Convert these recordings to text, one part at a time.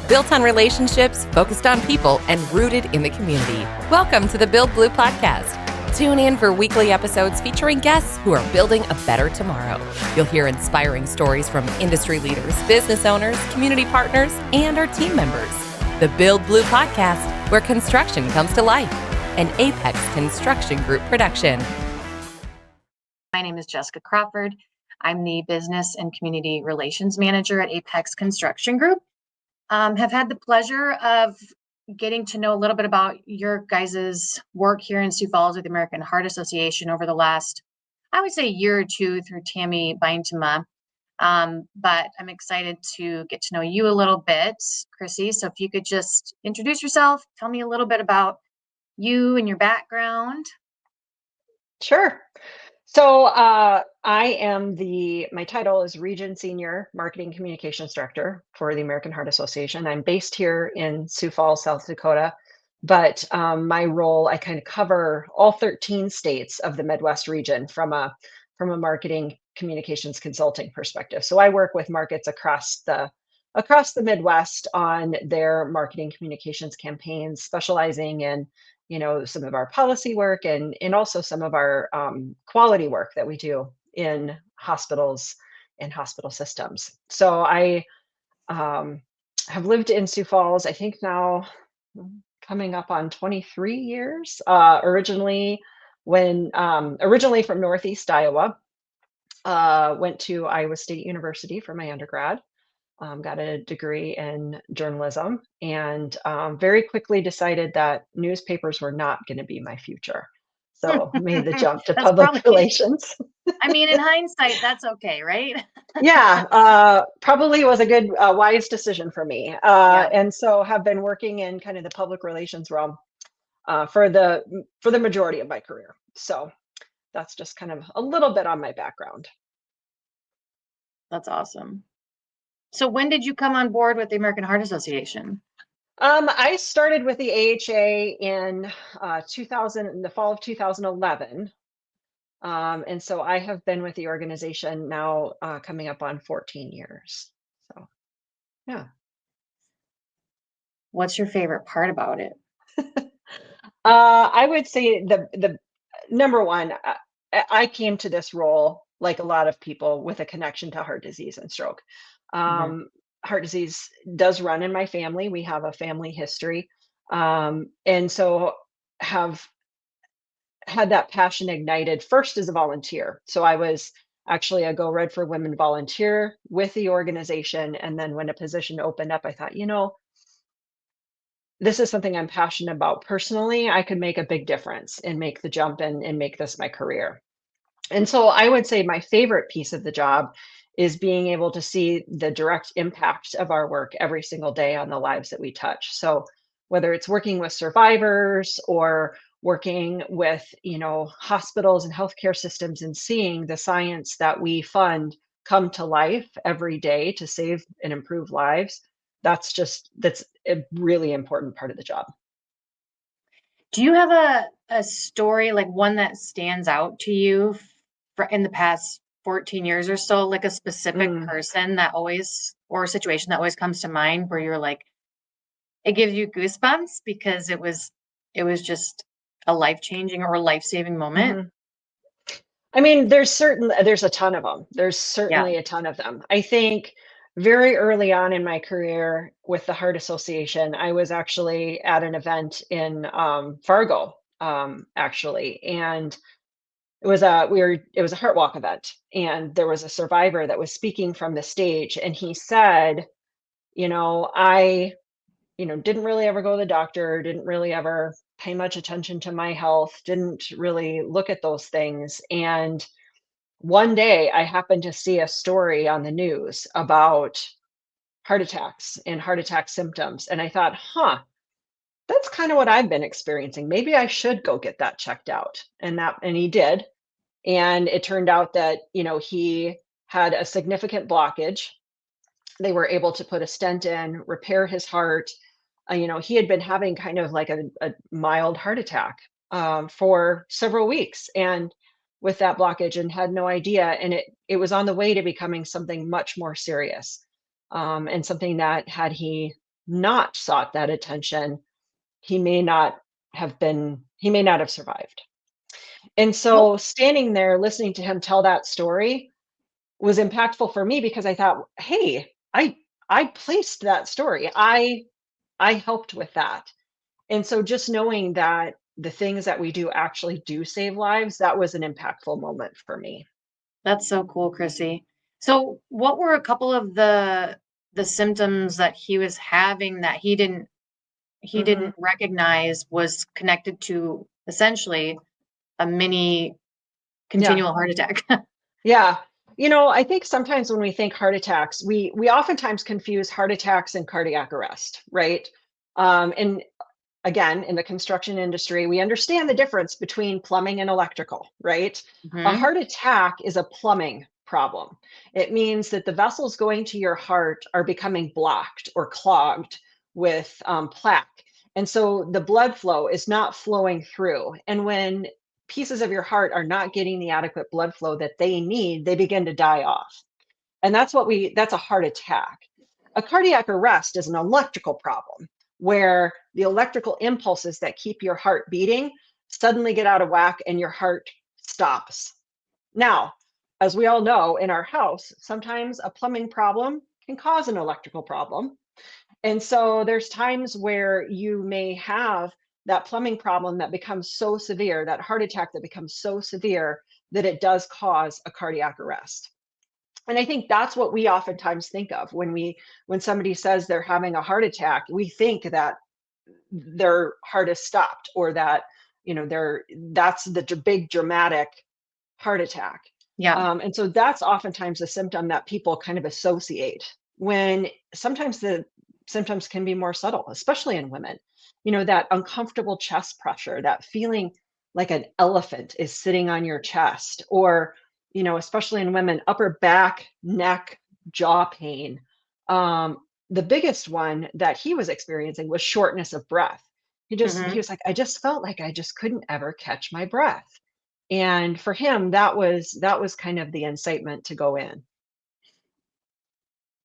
built on relationships, focused on people, and rooted in the community. Welcome to the Build Blue podcast. Tune in for weekly episodes featuring guests who are building a better tomorrow. You'll hear inspiring stories from industry leaders, business owners, community partners, and our team members. The Build Blue podcast, where construction comes to life. An Apex Construction Group production. My name is Jessica Crawford. I'm the Business and Community Relations Manager at Apex Construction Group. Have had the pleasure of getting to know a little bit about your guys' work here in Sioux Falls with the American Heart Association over the last, I would say, year or two through Tammy Beintema. But I'm excited to get to know you a little bit, Chrissy. So if you could just introduce yourself, tell me a little bit about you and your background. Sure. So my title is Region Senior Marketing Communications Director for the American Heart Association. I'm based here in Sioux Falls, South Dakota, but my role, I kind of cover all 13 states of the Midwest region from a marketing communications consulting perspective. So I work with markets across the Midwest on their marketing communications campaigns, specializing in some of our policy work and also some of our quality work that we do in hospitals and hospital systems. So I have lived in Sioux Falls, I think now coming up on 23 years, originally from Northeast Iowa, went to Iowa State University for my undergrad. Got a degree in journalism, and very quickly decided that newspapers were not going to be my future. So made the jump to public relations. I mean, in hindsight, that's okay, right? Yeah, probably was a good, wise decision for me. And so have been working in kind of the public relations realm for the majority of my career. So that's just kind of a little bit on my background. That's awesome. So when did you come on board with the American Heart Association? I started with the AHA in the fall of 2011. And so I have been with the organization now coming up on 14 years. So, yeah. What's your favorite part about it? I would say the number one, I came to this role, like a lot of people, with a connection to heart disease and stroke. Heart disease does run in my family. We have a family history. And so have had that passion ignited first as a volunteer. So I was actually a Go Red for Women volunteer with the organization. And then when a position opened up, I thought, this is something I'm passionate about personally. I could make a big difference and make the jump and make this my career. And so I would say my favorite piece of the job is being able to see the direct impact of our work every single day on the lives that we touch. So whether it's working with survivors or working with, hospitals and healthcare systems and seeing the science that we fund come to life every day to save and improve lives, that's a really important part of the job. Do you have a story, like one that stands out to you in the past 14 years or so, like a specific person that always, or a situation that always comes to mind where you're like, it gives you goosebumps because it was just a life-changing or life-saving moment? I mean, there's a ton of them. There's certainly a ton of them. I think very early on in my career with the Heart Association, I was actually at an event in Fargo, actually, and it was a heart walk event, and there was a survivor that was speaking from the stage, and he said, I didn't really ever go to the doctor, didn't really ever pay much attention to my health, didn't really look at those things. And one day I happened to see a story on the news about heart attacks and heart attack symptoms, and I thought, that's kind of what I've been experiencing. Maybe I should go get that checked out. And he did. And it turned out that, he had a significant blockage. They were able to put a stent in, repair his heart. He had been having kind of like a mild heart attack for several weeks and with that blockage, and had no idea. And it was on the way to becoming something much more serious. And something that, had he not sought that attention, he may not he may not have survived. And Well, so standing there listening to him tell that story was impactful for me because I thought, hey, I placed that story. I helped with that. And so just knowing that the things that we do actually do save lives, that was an impactful moment for me. that's so cool, Chrissy. So, what were a couple of the symptoms that he was having that he Mhm. didn't recognize was connected to essentially a mini Yeah. continual heart attack? Yeah. I think sometimes when we think heart attacks, we oftentimes confuse heart attacks and cardiac arrest, right? And again, in the construction industry, we understand the difference between plumbing and electrical, right? A Mhm. heart attack is a plumbing problem. It means that the vessels going to your heart are becoming blocked or clogged with plaque. And so the blood flow is not flowing through. And when pieces of your heart are not getting the adequate blood flow that they need, they begin to die off. And that's a heart attack. A cardiac arrest is an electrical problem where the electrical impulses that keep your heart beating suddenly get out of whack and your heart stops. Now, as we all know, in our house, sometimes a plumbing problem can cause an electrical problem. And so there's times where you may have that plumbing problem that becomes so severe, that heart attack that becomes so severe that it does cause a cardiac arrest. And I think that's what we oftentimes think of when somebody says they're having a heart attack, we think that their heart is stopped or that, that's the big dramatic heart attack. Yeah. And so that's oftentimes a symptom that people kind of associate when sometimes the symptoms can be more subtle, especially in women. That uncomfortable chest pressure, that feeling like an elephant is sitting on your chest, or, especially in women, upper back, neck, jaw pain. Um, the biggest one that he was experiencing was shortness of breath. He Mhm. was like, I just felt like I just couldn't ever catch my breath. And for him, that was kind of the incitement to go in.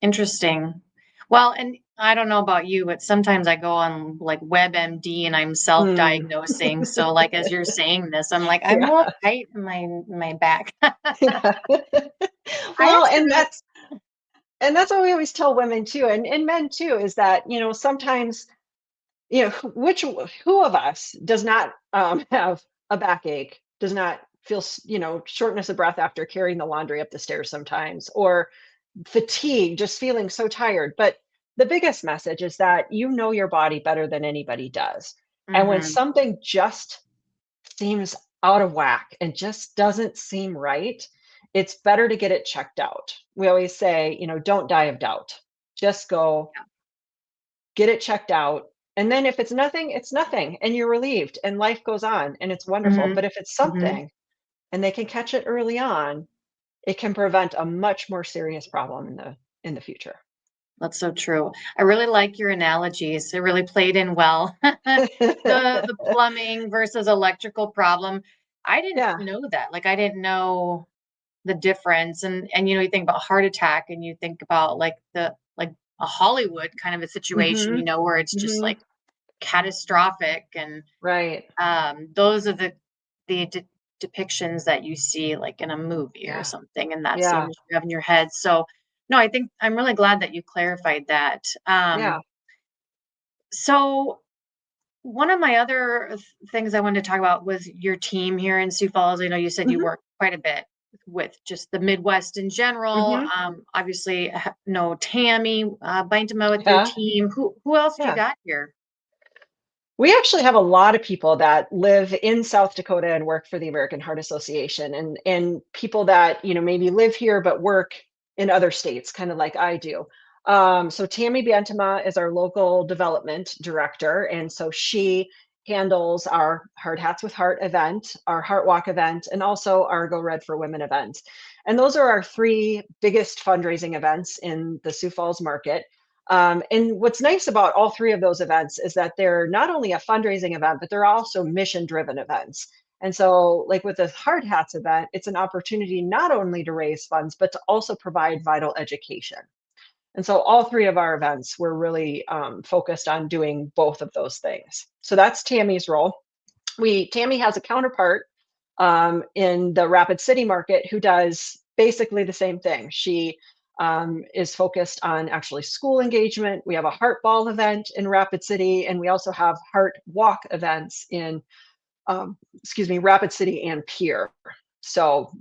Interesting. Well, and I don't know about you, but sometimes I go on like WebMD and I'm Mm. self-diagnosing. So like as you're saying this, I'm like, I'm Yeah. a little tight in my back. Yeah. I Well, actually and really that's what we always tell women too, and men too, is that, sometimes, who of us does not have a backache, does not feel, shortness of breath after carrying the laundry up the stairs sometimes, or fatigue, just feeling so tired. But the biggest message is that you know your body better than anybody does. And when Mhm. something just seems out of whack and just doesn't seem right, it's better to get it checked out. We always say, don't die of doubt. Just go get it checked out. And then if it's nothing, it's nothing. And you're relieved and life goes on and it's wonderful. Mhm. But if it's Mhm. something and they can catch it early on, it can prevent a much more serious problem in the future. That's so true. I really like your analogies. It really played in well. The plumbing versus electrical problem. I didn't Yeah. know that. Like I didn't know the difference. And you think about heart attack and you think about like a Hollywood kind of a situation, Mhm. where it's just Mhm. like catastrophic and Right. those are the depictions that you see like in a movie or Yeah. something and that scene Yeah. that you have in your head. So no, I think I'm really glad that you clarified that. Yeah. So one of my other things I wanted to talk about was your team here in Sioux Falls. I know you said you Mhm. work quite a bit with just the Midwest in general. Mhm. Obviously, know Tammy Bintema with your Yeah. team. Who else do you Yeah. got here? We actually have a lot of people that live in South Dakota and work for the American Heart Association, and people that, maybe live here but work in other states, kind of like I do. So Tammy Bantama is our local development director, and so she handles our Hard Hats with Heart event, our Heart Walk event, and also our Go Red for Women event. And those are our three biggest fundraising events in the Sioux Falls market. And what's nice about all three of those events is that they're not only a fundraising event, but they're also mission driven events. And so, like with the Hard Hats event, it's an opportunity not only to raise funds, but to also provide vital education. And so all three of our events were really focused on doing both of those things. So that's Tammy's role. Tammy has a counterpart in the Rapid City market who does basically the same thing. She is focused on actually school engagement. We have a Heart Ball event in Rapid City, and we also have Heart Walk events in, Rapid City and Pierre. So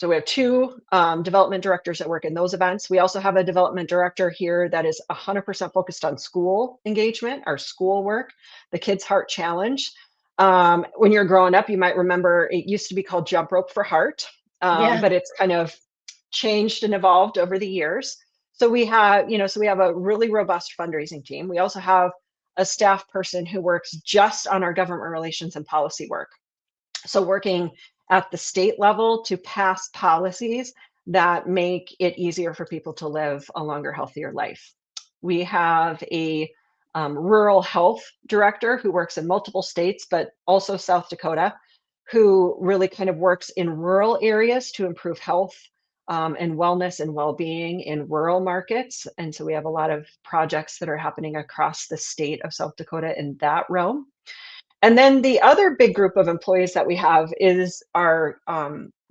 we have two development directors that work in those events. We also have a development director here that is 100% focused on school engagement, our school work, the Kids Heart Challenge. When you're growing up, you might remember it used to be called Jump Rope for Heart, but it's kind of changed and evolved over the years. So we have, so we have a really robust fundraising team. We also have a staff person who works just on our government relations and policy work. So working at the state level to pass policies that make it easier for people to live a longer, healthier life. We have a rural health director who works in multiple states, but also South Dakota, who really kind of works in rural areas to improve health and wellness and well-being in rural markets. And so we have a lot of projects that are happening across the state of South Dakota in that realm. And then the other big group of employees that we have is our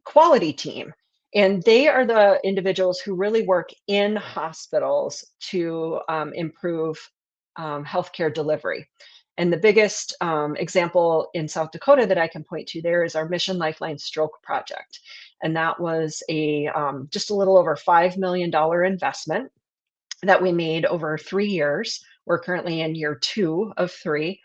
quality team. And they are the individuals who really work in hospitals to improve healthcare delivery. And the biggest example in South Dakota that I can point to there is our Mission Lifeline Stroke Project. And that was a just a little over $5 million investment that we made over 3 years. We're currently in year 2 of 3.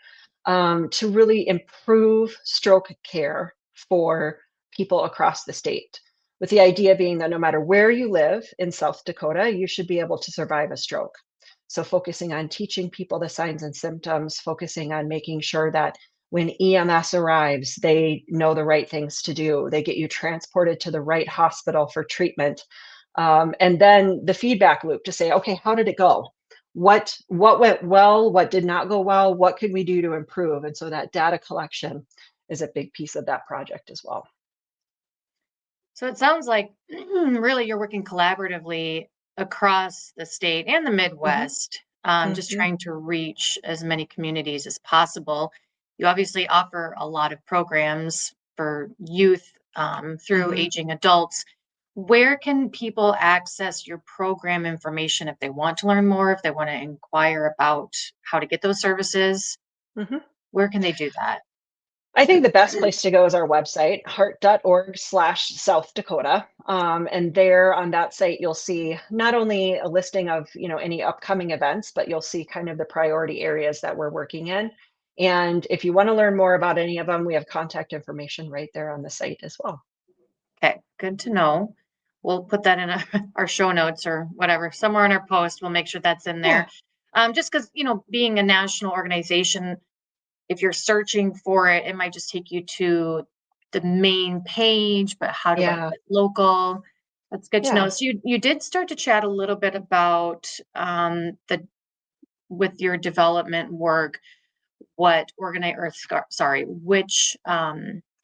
To really improve stroke care for people across the state, with the idea being that no matter where you live in South Dakota, you should be able to survive a stroke. So focusing on teaching people the signs and symptoms, focusing on making sure that when EMS arrives, they know the right things to do. They get you transported to the right hospital for treatment. And then the feedback loop to say, okay, how did it go? What went well, what did not go well, what could we do to improve? And so that data collection is a big piece of that project as well. So it sounds like really you're working collaboratively across the state and the Midwest, just trying to reach as many communities as possible. You obviously offer a lot of programs for youth through aging adults. Where can people access your program information if they want to learn more, if they want to inquire about how to get those services? Where can they do that? I think the best place to go is our website, heart.org/South Dakota. And there on that site, you'll see not only a listing of, any upcoming events, but you'll see kind of the priority areas that we're working in. And if you want to learn more about any of them, we have contact information right there on the site as well. Okay, good to know. We'll put that in our show notes or whatever, somewhere in our post. We'll make sure that's in there. Just because, being a national organization, if you're searching for it, it might just take you to the main page, but how do I get local? That's good to know. So you did start to chat a little bit about with your development work, which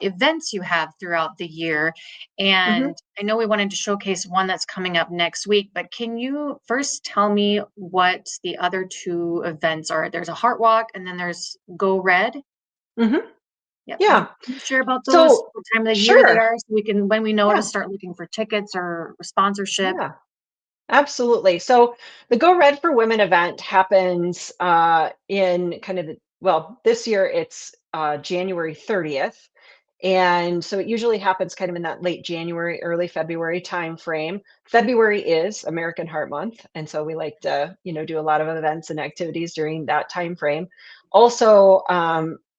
events you have throughout the year. And I know we wanted to showcase one that's coming up next week, but can you first tell me what the other 2 events are? There's a Heart Walk and then there's Go Red. Yep. Yeah. Can you share about those, what time of the year they are, so we can, when we know to start looking for tickets or sponsorship? Yeah. Absolutely. So the Go Red for Women event happens in kind of this year it's January 30th. And so it usually happens kind of in that late January, early February timeframe. February is American Heart Month. And so we like to, do a lot of events and activities during that timeframe. Also,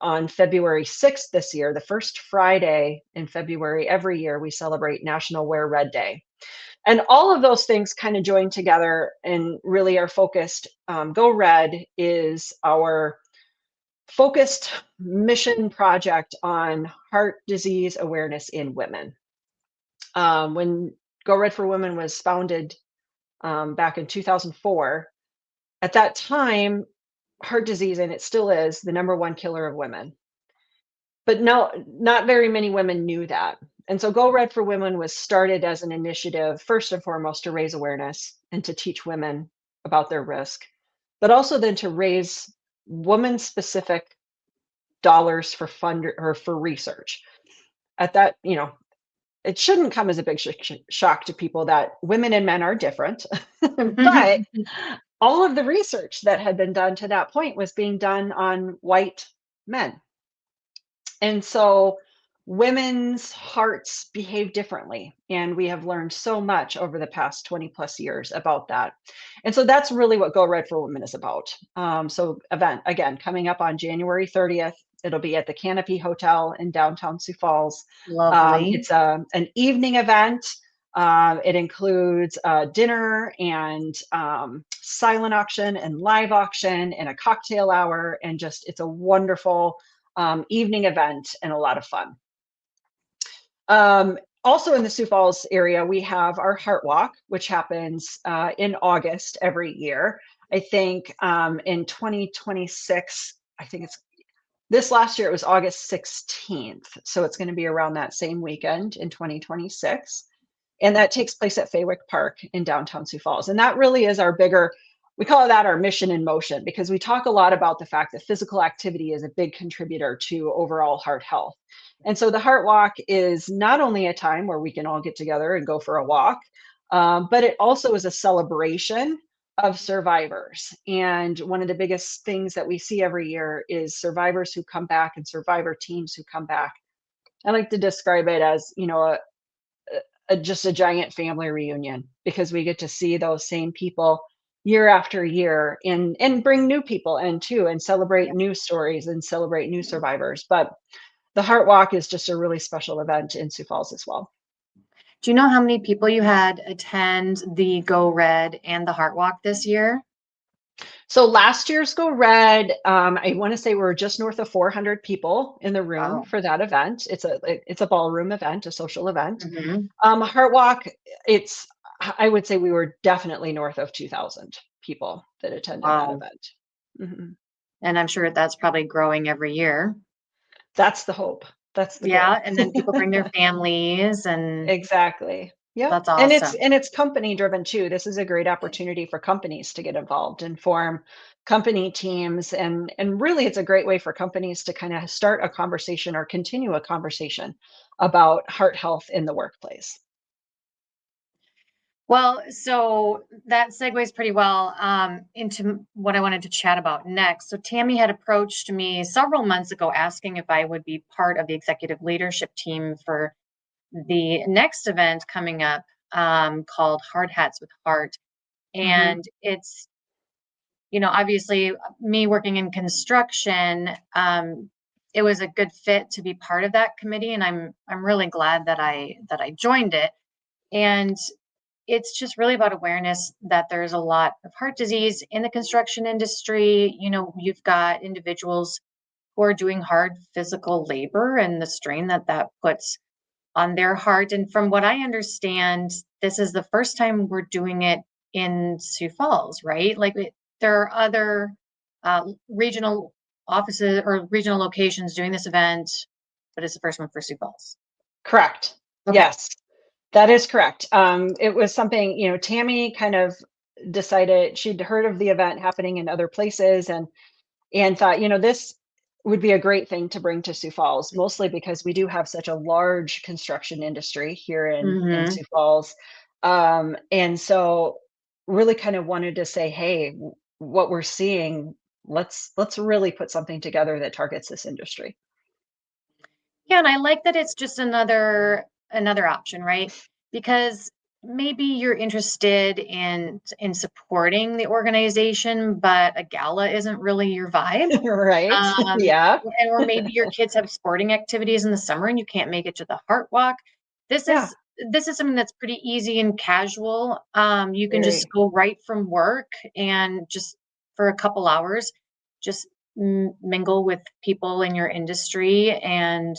on February 6th this year, the first Friday in February every year, we celebrate National Wear Red Day. And all of those things kind of join together and really are focused. Go Red is our focused mission project on heart disease awareness in women. When Go Red for Women was founded back in 2004, at that time, heart disease, and it still is, the #1 killer of women. But no, not very many women knew that. And so Go Red for Women was started as an initiative, first and foremost, to raise awareness and to teach women about their risk, but also then to raise woman-specific dollars for fund or for research. At that, it shouldn't come as a big shock to people that women and men are different, but all of the research that had been done to that point was being done on white men. And so women's hearts behave differently. And we have learned so much over the past 20 plus years about that. And so that's really what Go Red for Women is about. So event again, coming up on January 30th, it'll be at the Canopy Hotel in downtown Sioux Falls. Lovely. It's an evening event. It includes dinner and silent auction and live auction and a cocktail hour. And just, it's a wonderful evening event and a lot of fun. Also in the Sioux Falls area, we have our Heart Walk, which happens in August every year. I think in 2026, I think it's this last year, it was August 16th. So it's going to be around that same weekend in 2026. And that takes place at Faywick Park in downtown Sioux Falls. And that really is our bigger, we call that our mission in motion, because we talk a lot about the fact that physical activity is a big contributor to overall heart health. And so the Heart Walk is not only a time where we can all get together and go for a walk, but it also is a celebration of survivors. And one of the biggest things that we see every year is survivors who come back and survivor teams who come back. I like to describe it as, just a giant family reunion, because we get to see those same people year after year and bring new people in too, and celebrate new stories and celebrate new survivors. But the Heart Walk is just a really special event in Sioux Falls as well. Do you know how many people you had attend the Go Red and the Heart Walk this year? So last year's Go Red, I want to say we're just north of 400 people in the room for that event. It's a ballroom event, a social event. Heart Walk, I would say we were definitely north of 2,000 people that attended that event. And I'm sure that's probably growing every year. That's the hope. That's the goal. And then people bring their families and exactly. Yeah. That's awesome. And it's company driven too. This is a great opportunity for companies to get involved and form company teams. And really it's a great way for companies to kind of start a conversation or continue a conversation about heart health in the workplace. Well, so that segues pretty well into what I wanted to chat about next. So Tammy had approached me several months ago asking if I would be part of the executive leadership team for the next event coming up called Hard Hats with Heart. And it's, obviously me working in construction, it was a good fit to be part of that committee. And I'm really glad that I joined it. And it's just really about awareness that there's a lot of heart disease in the construction industry. You've got individuals who are doing hard physical labor and the strain that puts on their heart. And from what I understand, this is the first time we're doing it in Sioux Falls, right? Like there are other regional offices or regional locations doing this event, but it's the first one for Sioux Falls. Correct. Okay. Yes. That is correct. It was something, Tammy kind of decided she'd heard of the event happening in other places and thought, this would be a great thing to bring to Sioux Falls, mostly because we do have such a large construction industry here in Sioux Falls. And so really kind of wanted to say, hey, what we're seeing, let's really put something together that targets this industry. Yeah, and I like that it's just another option, right? Because maybe you're interested in supporting the organization, but a gala isn't really your vibe. Right. Yeah. Or maybe your kids have sporting activities in the summer and you can't make it to the Heart Walk. This is something that's pretty easy and casual. You can just go right from work and just for a couple hours, just mingle with people in your industry and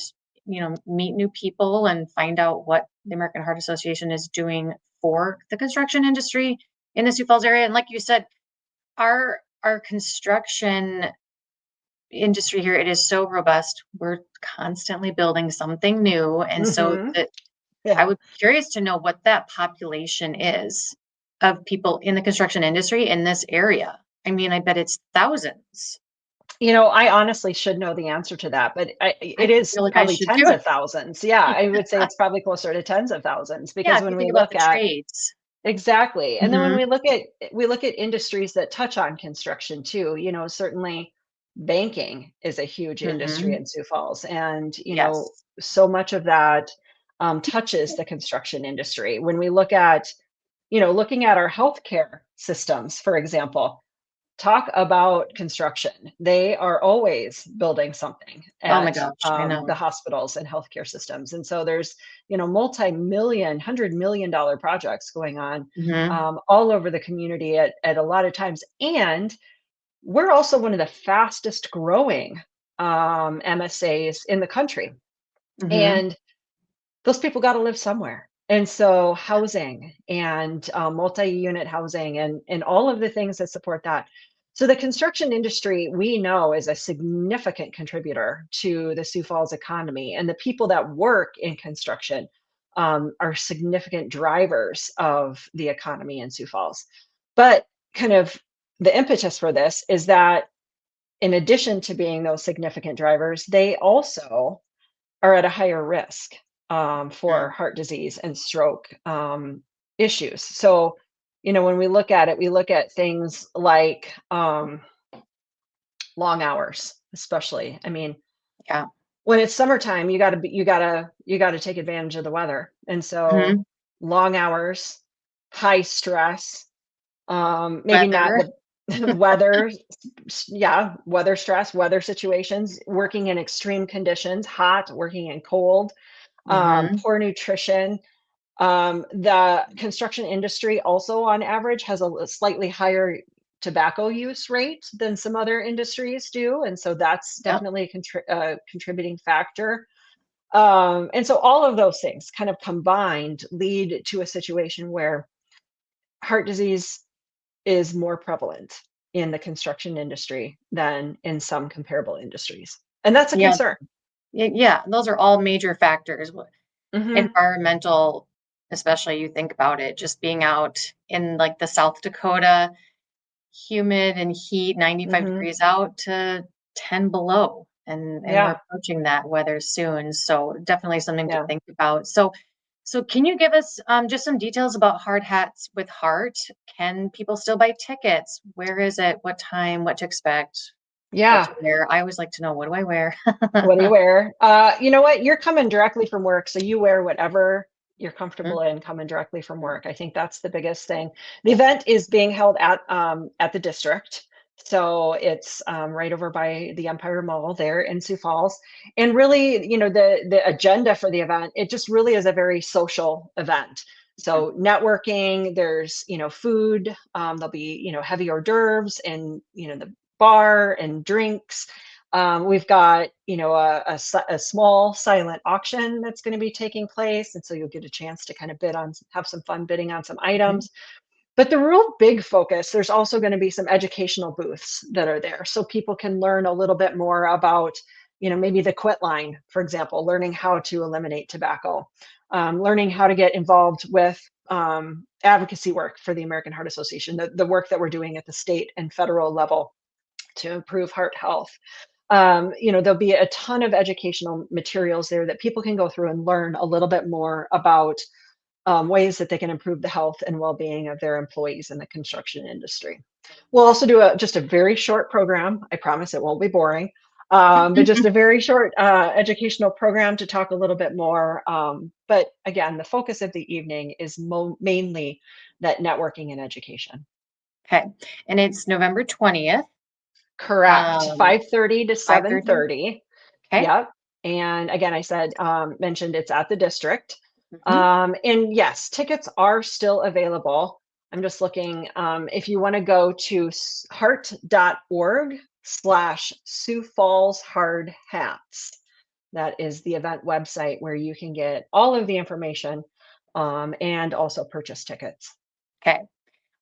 meet new people and find out what the American Heart Association is doing for the construction industry in the Sioux Falls area. And like you said, our construction industry here, it is so robust. We're constantly building something new. And so I would be curious to know what that population is. of people in the construction industry in this area? I mean, I bet it's thousands. I honestly should know the answer to that, but I it is feel like I probably should tens too. of thousands. Yeah, I would say it's probably closer to tens of thousands Yeah, because if when you we think about look the at trades. exactly, and then when Mhm. we look at industries that touch on construction too, certainly banking is a huge industry Mhm. in Sioux Falls, and Yes. so much of that touches the construction industry. When we look at looking at our healthcare systems, for example, talk about construction. They are always building something Oh my at gosh, I the know. hospitals and healthcare systems. And so there's, multi-million, $100 million projects going on Mhm. all over the community at a lot of times. And we're also one of the fastest growing MSAs in the country. Mhm. And those people got to live somewhere. And so housing and multi-unit housing and all of the things that support that. So the construction industry we know is a significant contributor to the Sioux Falls economy, and the people that work in construction are significant drivers of the economy in Sioux Falls. But kind of the impetus for this is that in addition to being those significant drivers, they also are at a higher risk for Mm. heart disease and stroke issues. So, when we look at it, we look at things like long hours, especially. I mean, Yeah. when it's summertime, you gotta take advantage of the weather, and so Mhm. long hours, high stress, maybe not Weather. the weather, yeah, weather stress, weather situations, working in extreme conditions, hot, working in cold, Mhm. poor nutrition. The construction industry also, on average, has a slightly higher tobacco use rate than some other industries do, and so that's Yep. definitely a contributing factor. And so all of those things kind of combined lead to a situation where heart disease is more prevalent in the construction industry than in some comparable industries, and that's a Yeah. concern. Yeah, those are all major factors. Mhm, Environmental, especially you think about it, just being out in like the South Dakota, humid and heat, 95 mhm, degrees out to 10 below. And we're yeah, approaching that weather soon. So definitely something to yeah. think about. So can you give us just some details about Hard Hats with Heart? Can people still buy tickets? Where is it? What time? What to expect? What Yeah. to wear? I always like to know, what do I wear? What do you wear? You know what? You're coming directly from work, so you wear whatever you're comfortable in coming directly from work. I think that's the biggest thing. The event is being held at the district. So it's right over by the Empire Mall there in Sioux Falls. And really, the agenda for the event, it just really is a very social event. So networking, there's, food, there'll be, heavy hors d'oeuvres and, the bar and drinks. We've got, a small silent auction that's going to be taking place, and so you'll get a chance to kind of have some fun bidding on some Mhm. items. But the real big focus, there's also going to be some educational booths that are there, so people can learn a little bit more about, maybe the quit line, for example, learning how to eliminate tobacco, learning how to get involved with advocacy work for the American Heart Association, the work that we're doing at the state and federal level to improve heart health. There'll be a ton of educational materials there that people can go through and learn a little bit more about ways that they can improve the health and well-being of their employees in the construction industry. We'll also do just a very short program. I promise it won't be boring, but just a very short educational program to talk a little bit more. But again, the focus of the evening is mainly that networking and education. Okay. And it's November 20th, Correct. 5:30 to 5:30. 7:30. Okay. Yep. And again, I said, mentioned it's at the district. Mhm. And yes, tickets are still available. I'm just looking, if you want to go to heart.org/Sioux Falls Hard Hats. That is the event website where you can get all of the information and also purchase tickets. Okay.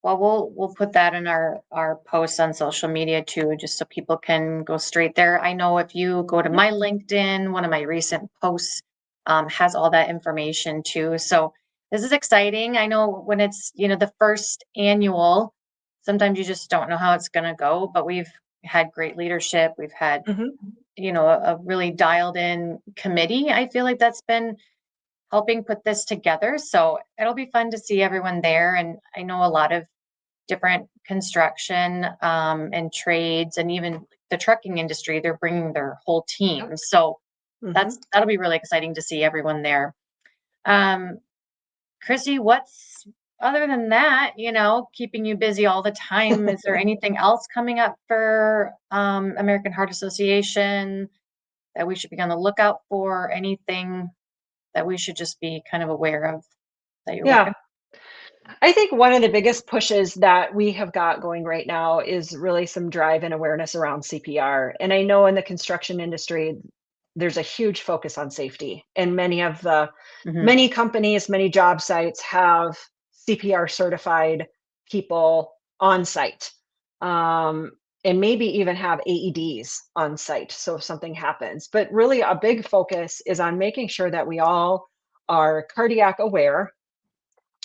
Well, we'll put that in our posts on social media too, just so people can go straight there. I know if you go to Mhm. my LinkedIn, one of my recent posts has all that information too. So This is exciting. I know when it's, the first annual, sometimes you just don't know how it's going to go, but we've had great leadership. We've had, Mhm. a really dialed in committee. I feel like that's been helping put this together. So it'll be fun to see everyone there. And I know a lot of different construction and trades, and even the trucking industry, they're bringing their whole Yep. team. So Mhm. that'll be really exciting to see everyone there. Um, Chrissy, what's other than that, keeping you busy all the time? Is there anything else coming up for American Heart Association that we should be on the lookout for? Anything that we should just be kind of aware of that you're Yeah. working? I think one of the biggest pushes that we have got going right now is really some drive and awareness around CPR. And I know in the construction industry, there's a huge focus on safety. And Hmm. many companies, many job sites have CPR certified people on site. Um, and maybe even have AEDs on site. So if something happens, but really a big focus is on making sure that we all are cardiac aware,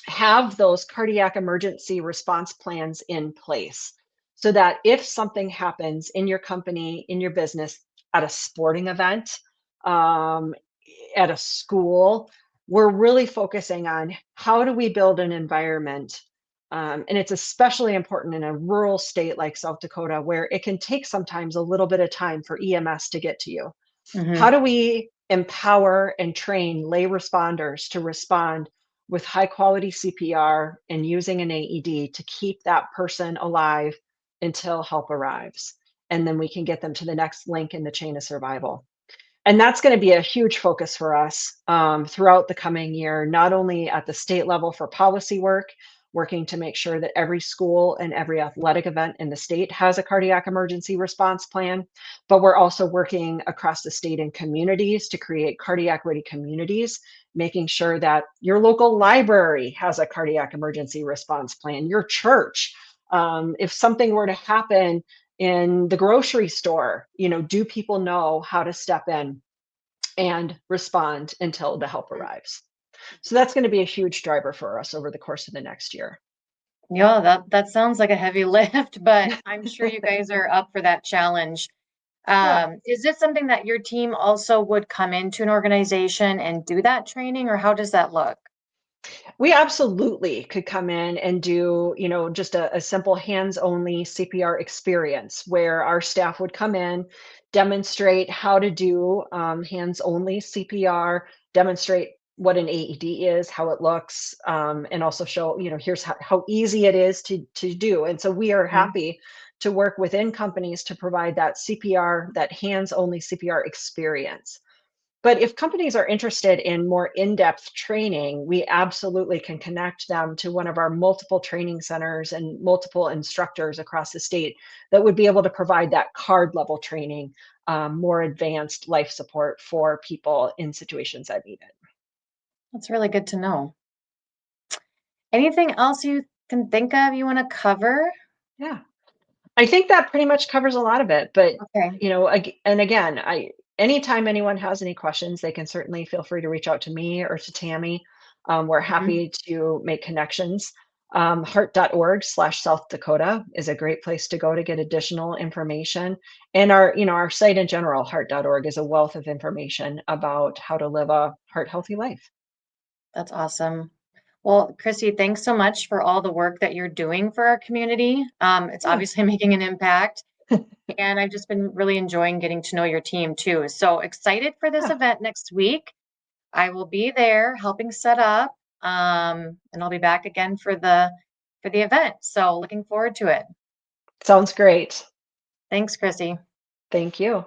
have those cardiac emergency response plans in place so that if something happens in your company, in your business, at a sporting event, um, at a school, we're really focusing on how do we build an environment. And it's especially important in a rural state like South Dakota, where it can take sometimes a little bit of time for EMS to get to you. How Hmm. do we empower and train lay responders to respond with high quality CPR and using an AED to keep that person alive until help arrives? And then we can get them to the next link in the chain of survival. And that's going to be a huge focus for us throughout the coming year, not only at the state level for policy work, working to make sure that every school and every athletic event in the state has a cardiac emergency response plan, but we're also working across the state in communities to create cardiac ready communities, making sure that your local library has a cardiac emergency response plan, your church. If something were to happen in the grocery store, do people know how to step in and respond until the help arrives? So that's going to be a huge driver for us over the course of the next year. Yeah, that sounds like a heavy lift, but I'm sure you guys are up for that challenge. Yeah. Is this something that your team also would come into an organization and do that training, or how does that look? We absolutely could come in and do, just a simple hands only CPR experience where our staff would come in, demonstrate how to do hands only CPR, demonstrate what an AED is, how it looks, and also show, here's how easy it is to do. And so we are Mhm. happy to work within companies to provide that CPR, that hands only CPR experience. But if companies are interested in more in-depth training, we absolutely can connect them to one of our multiple training centers and multiple instructors across the state that would be able to provide that card level training, more advanced life support for people in situations that need it. That's really good to know. Anything else you can think of you want to cover? Yeah. I think that pretty much covers a lot of it, but, Okay. and again, anytime anyone has any questions, they can certainly feel free to reach out to me or to Tammy. We're Mhm. happy to make connections. Heart.org/South Dakota is a great place to go to get additional information. And our site in general, heart.org, is a wealth of information about how to live a heart healthy life. That's awesome. Well, Chrissy, thanks so much for all the work that you're doing for our community. It's Yeah. obviously making an impact, and I've just been really enjoying getting to know your team too. So excited for this Yeah. event next week. I will be there helping set up, and I'll be back again for the event. So looking forward to it. Sounds great. Thanks, Chrissy. Thank you.